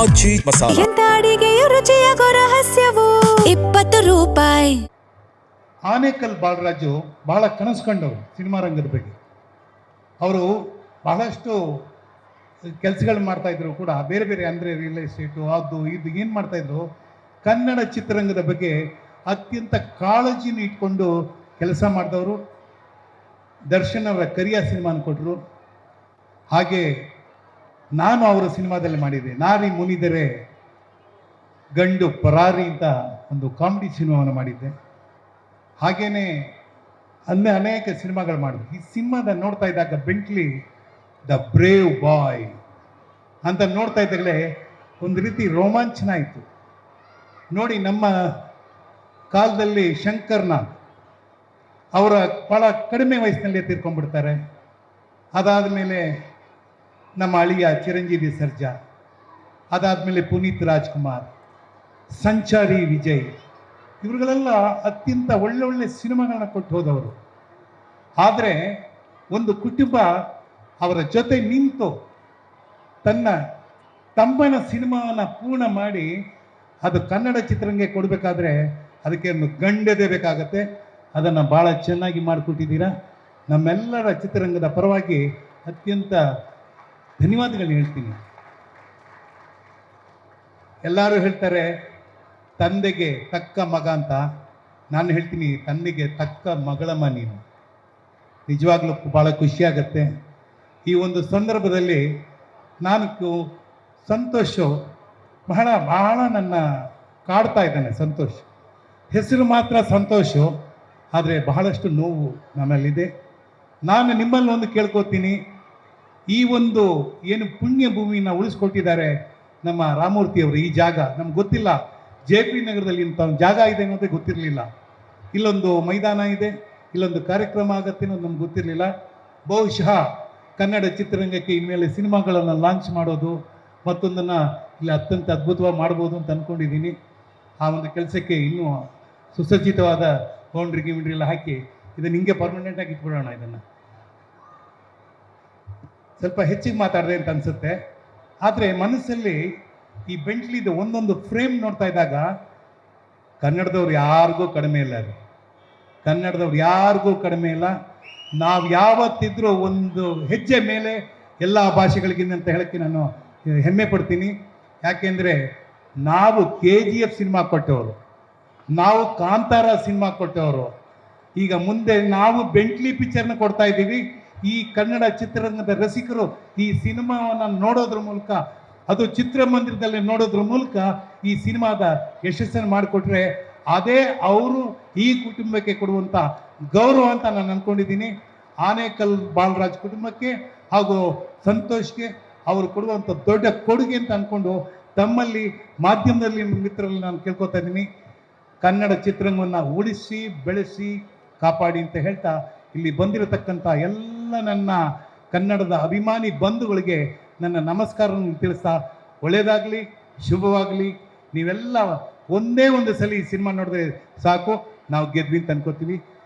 ಆಚಿ ಮಸಾಲ. ಎಂತ ಅಡಿಗೆಯ ರುಚಿಯಾಗೋ ರಹಸ್ಯವು 20 ರೂಪಾಯಿ. ಆನೇಕಲ್ ಬಾಲರಾಜು ಬಹಳ ಕನಸು ಕಂಡವರು ಸಿನಿಮಾ ರಂಗದ ಬಗ್ಗೆ. ಅವರು ಬಹಳಷ್ಟು ಕೆಲಸಗಳು ಮಾಡ್ತಾಯಿದ್ರು ಕೂಡ, ಬೇರೆ ಬೇರೆ ಅಂದರೆ ರಿಯಲ್ ಎಸ್ಟೇಟು ಅದು ಇದು ಏನು ಮಾಡ್ತಾಯಿದ್ರು, ಕನ್ನಡ ಚಿತ್ರರಂಗದ ಬಗ್ಗೆ ಅತ್ಯಂತ ಕಾಳಜಿನ ಇಟ್ಕೊಂಡು ಕೆಲಸ ಮಾಡಿದವರು. ದರ್ಶನ್ ಅವರ ಕರಿಯ ಸಿನಿಮಾನ ಕೊಟ್ಟರು. ಹಾಗೆ ನಾನು ಅವರ ಸಿನಿಮಾದಲ್ಲಿ ಮಾಡಿದ್ದೆ, ನಾರಿ ಮುನಿದರೆ ಗಂಡು ಪರಾರಿ ಅಂತ ಒಂದು ಕಾಮಿಡಿ ಸಿನಿಮಾವನ್ನು ಮಾಡಿದ್ದೆ. ಹಾಗೇನೆ ಅನೇಕ ಸಿನಿಮಾಗಳು ಮಾಡಿದ್ವಿ. ಈ ಸಿನಿಮಾದ ನೋಡ್ತಾ ಇದ್ದಾಗ ಬೆಂಟ್ಲಿ ದ ಬ್ರೇವ್ ಬಾಯ್ ಅಂತ ನೋಡ್ತಾ ಇದ್ದಾಗಲೇ ಒಂದು ರೀತಿ ರೋಮಾಂಚನ ಆಯಿತು. ನೋಡಿ, ನಮ್ಮ ಕಾಲದಲ್ಲಿ ಶಂಕರ್ನಾಗ್ ಅವರ ಭಾಳ ಕಡಿಮೆ ವಯಸ್ಸಿನಲ್ಲೇ ತೀರ್ಕೊಂಡ್ಬಿಡ್ತಾರೆ. ಅದಾದಮೇಲೆ ನಮ್ಮ ಅಳಿಯ ಚಿರಂಜೀವಿ ಸರ್ಜಾ, ಅದಾದಮೇಲೆ ಪುನೀತ್ ರಾಜ್ಕುಮಾರ್, ಸಂಚಾರಿ ವಿಜಯ್, ಇವ್ರುಗಳೆಲ್ಲ ಅತ್ಯಂತ ಒಳ್ಳೊಳ್ಳೆ ಸಿನಿಮಾಗಳನ್ನ ಕೊಟ್ಟು ಹೋದವರು. ಆದರೆ ಒಂದು ಕುಟುಂಬ ಅವರ ಜೊತೆ ನಿಂತು ತನ್ನ ತಮ್ಮನ ಸಿನಿಮಾವನ್ನು ಪೂರ್ಣ ಮಾಡಿ ಅದು ಕನ್ನಡ ಚಿತ್ರರಂಗಕ್ಕೆ ಕೊಡಬೇಕಾದ್ರೆ ಅದಕ್ಕೆ ಒಂದು ಗಂಡದೆ ಬೇಕಾಗತ್ತೆ. ಅದನ್ನು ಭಾಳ ಚೆನ್ನಾಗಿ ಮಾಡಿಕೊಟ್ಟಿದ್ದೀರಾ. ನಮ್ಮೆಲ್ಲರ ಚಿತ್ರರಂಗದ ಪರವಾಗಿ ಅತ್ಯಂತ ಧನ್ಯವಾದಗಳು ಹೇಳ್ತೀನಿ. ಎಲ್ಲರೂ ಹೇಳ್ತಾರೆ ತಂದೆಗೆ ತಕ್ಕ ಮಗ ಅಂತ. ನಾನು ಹೇಳ್ತೀನಿ ತಂದೆಗೆ ತಕ್ಕ ಮಗಳಮ್ಮ ನೀನು. ನಿಜವಾಗ್ಲೂ ಭಾಳ ಖುಷಿಯಾಗತ್ತೆ. ಈ ಒಂದು ಸಂದರ್ಭದಲ್ಲಿ ನಾನು ಸಂತೋಷ್ ಬಹಳ ಬಹಳ ನನ್ನ ಕಾಡ್ತಾ ಇದ್ದಾನೆ. ಸಂತೋಷ್ ಹೆಸರು ಮಾತ್ರ ಸಂತೋಷು, ಆದರೆ ಬಹಳಷ್ಟು ನೋವು ನಮ್ಮಲ್ಲಿದೆ. ನಾನು ನಿಮ್ಮಲ್ಲಿ ಒಂದು ಕೇಳ್ಕೊತೀನಿ, ಈ ಒಂದು ಏನು ಪುಣ್ಯ ಭೂಮಿನ ಉಳಿಸ್ಕೊಟ್ಟಿದ್ದಾರೆ ನಮ್ಮ ರಾಮಮೂರ್ತಿಯವರು, ಈ ಜಾಗ ನಮ್ಗೆ ಗೊತ್ತಿಲ್ಲ. JP ನಗರದಲ್ಲಿ ಇಂಥ ಒಂದು ಜಾಗ ಇದೆ ಅನ್ನೋದೇ ಗೊತ್ತಿರಲಿಲ್ಲ. ಇಲ್ಲೊಂದು ಮೈದಾನ ಇದೆ, ಇಲ್ಲೊಂದು ಕಾರ್ಯಕ್ರಮ ಆಗತ್ತೆ ಅನ್ನೋದು ನಮ್ಗೆ ಗೊತ್ತಿರಲಿಲ್ಲ. ಬಹುಶಃ ಕನ್ನಡ ಚಿತ್ರರಂಗಕ್ಕೆ ಇನ್ಮೇಲೆ ಸಿನಿಮಾಗಳನ್ನು ಲಾಂಚ್ ಮಾಡೋದು ಮತ್ತೊಂದನ್ನು ಇಲ್ಲಿ ಅತ್ಯಂತ ಅದ್ಭುತವಾಗಿ ಮಾಡ್ಬೋದು ಅಂತ ಅಂದ್ಕೊಂಡಿದ್ದೀನಿ. ಆ ಒಂದು ಕೆಲಸಕ್ಕೆ ಇನ್ನೂ ಸುಸಜ್ಜಿತವಾದ ಬೌಂಡ್ರಿ ಗಿಮಿಂಡ್ರಿ ಎಲ್ಲ ಹಾಕಿ ಇದನ್ನು ಹಿಂಗೆ ಪರ್ಮನೆಂಟಾಗಿ ಇಟ್ಬಿಡೋಣ. ಇದನ್ನು ಸ್ವಲ್ಪ ಹೆಚ್ಚಿಗೆ ಮಾತಾಡಿದೆ ಅಂತ ಅನಿಸುತ್ತೆ. ಆದರೆ ಮನಸ್ಸಲ್ಲಿ ಈ ಬೆಂಟ್ಲಿದು ಒಂದೊಂದು ಫ್ರೇಮ್ ನೋಡ್ತಾ ಇದ್ದಾಗ ಕನ್ನಡದವ್ರು ಯಾರಿಗೂ ಕಡಿಮೆ ಇಲ್ಲ ರೀ. ಕನ್ನಡದವ್ರು ಯಾರಿಗೂ ಕಡಿಮೆ ಇಲ್ಲ. ನಾವು ಯಾವತ್ತಿದ್ರೂ ಒಂದು ಹೆಜ್ಜೆ ಮೇಲೆ ಎಲ್ಲ ಭಾಷೆಗಳಿಗಿಂತ ಅಂತ ಹೇಳೋಕ್ಕೆ ನಾನು ಹೆಮ್ಮೆ ಪಡ್ತೀನಿ. ಯಾಕೆಂದರೆ ನಾವು KGF ಸಿನಿಮಾ ಕೊಟ್ಟವರು, ನಾವು ಕಾಂತಾರ ಸಿನಿಮಾ ಕೊಟ್ಟವರು, ಈಗ ಮುಂದೆ ನಾವು ಬೆಂಟ್ಲಿ ಪಿಕ್ಚರ್ನ ಕೊಡ್ತಾ ಇದ್ದೀವಿ. ಈ ಕನ್ನಡ ಚಿತ್ರರಂಗದ ರಸಿಕರು ಈ ಸಿನಿಮಾವನ್ನು ನೋಡೋದ್ರ ಮೂಲಕ, ಅದು ಚಿತ್ರಮಂದಿರದಲ್ಲಿ ನೋಡೋದ್ರ ಮೂಲಕ ಈ ಸಿನಿಮಾದ ಯಶಸ್ಸನ್ನು ಮಾಡಿಕೊಟ್ರೆ ಅದೇ ಅವರು ಈ ಕುಟುಂಬಕ್ಕೆ ಕೊಡುವಂಥ ಗೌರವ ಅಂತ ನಾನು ಅಂದ್ಕೊಂಡಿದ್ದೀನಿ. ಆನೇಕಲ್ ಬಾಲರಾಜ್ ಕುಟುಂಬಕ್ಕೆ ಹಾಗೂ ಸಂತೋಷ್ಗೆ ಅವರು ಕೊಡುವಂಥ ದೊಡ್ಡ ಕೊಡುಗೆ ಅಂತ ಅಂದ್ಕೊಂಡು ತಮ್ಮಲ್ಲಿ ಮಾಧ್ಯಮದಲ್ಲಿ ಮಿತ್ರರಲ್ಲಿ ನಾನು ಕೇಳ್ಕೊತಾ ಇದ್ದೀನಿ, ಕನ್ನಡ ಚಿತ್ರರಂಗವನ್ನು ಉಳಿಸಿ ಬೆಳೆಸಿ ಕಾಪಾಡಿ ಅಂತ ಹೇಳ್ತಾ ಇಲ್ಲಿ ಬಂದಿರತಕ್ಕಂಥ ಎಲ್ಲ ನನ್ನ ಕನ್ನಡದ ಅಭಿಮಾನಿ ಬಂಧುಗಳಿಗೆ ನನ್ನ ನಮಸ್ಕಾರವನ್ನು ತಿಳಿಸ್ತಾ, ಒಳ್ಳೆಯದಾಗಲಿ, ಶುಭವಾಗಲಿ. ನೀವೆಲ್ಲ ಒಂದೇ ಒಂದು ಸಲ ಈ ಸಿನಿಮಾ ನೋಡಿದ್ರೆ ಸಾಕು, ನಾವು ಗೆದ್ವಿ ಅಂತ ಅನ್ಕೋತೀವಿ.